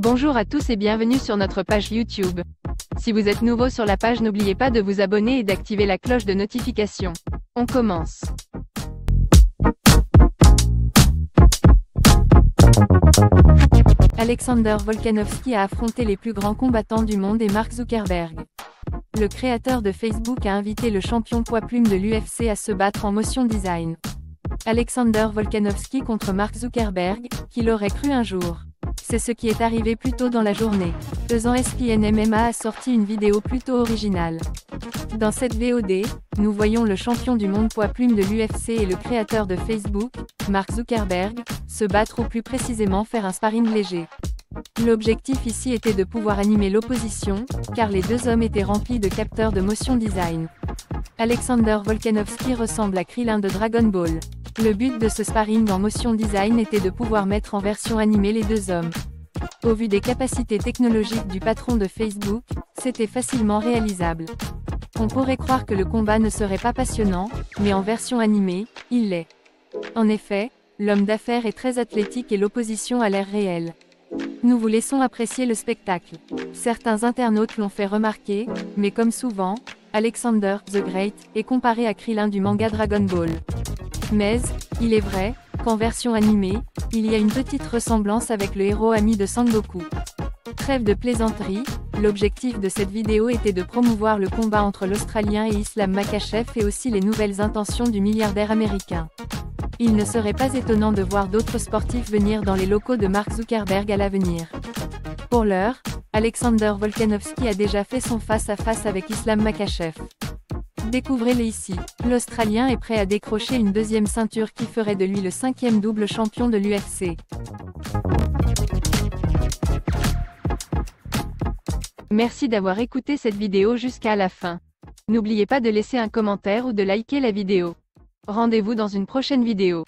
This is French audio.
Bonjour à tous et bienvenue sur notre page YouTube. Si vous êtes nouveau sur la page, n'oubliez pas de vous abonner et d'activer la cloche de notification. On commence. Alexander Volkanovski a affronté les plus grands combattants du monde et Mark Zuckerberg. Le créateur de Facebook a invité le champion poids-plume de l'UFC à se battre en motion design. Alexander Volkanovski contre Mark Zuckerberg, qui l'aurait cru un jour. C'est ce qui est arrivé plus tôt dans la journée. ESPN MMA a sorti une vidéo plutôt originale. Dans cette VOD, nous voyons le champion du monde poids-plume de l'UFC et le créateur de Facebook, Mark Zuckerberg, se battre ou plus précisément faire un sparring léger. L'objectif ici était de pouvoir animer l'opposition, car les deux hommes étaient remplis de capteurs de motion design. Alexander Volkanovski ressemble à Krillin de Dragon Ball. Le but de ce sparring en motion design était de pouvoir mettre en version animée les deux hommes. Au vu des capacités technologiques du patron de Facebook, c'était facilement réalisable. On pourrait croire que le combat ne serait pas passionnant, mais en version animée, il l'est. En effet, l'homme d'affaires est très athlétique et l'opposition a l'air réelle. Nous vous laissons apprécier le spectacle. Certains internautes l'ont fait remarquer, mais comme souvent, Alexander, the Great, est comparé à Krillin du manga Dragon Ball. Mais, il est vrai, qu'en version animée, il y a une petite ressemblance avec le héros ami de Sangoku. Trêve de plaisanterie, l'objectif de cette vidéo était de promouvoir le combat entre l'Australien et Islam Makhachev et aussi les nouvelles intentions du milliardaire américain. Il ne serait pas étonnant de voir d'autres sportifs venir dans les locaux de Mark Zuckerberg à l'avenir. Pour l'heure, Alexander Volkanovski a déjà fait son face-à-face avec Islam Makhachev. Découvrez-le ici. L'Australien est prêt à décrocher une deuxième ceinture qui ferait de lui le 5e double champion de l'UFC. Merci d'avoir écouté cette vidéo jusqu'à la fin. N'oubliez pas de laisser un commentaire ou de liker la vidéo. Rendez-vous dans une prochaine vidéo.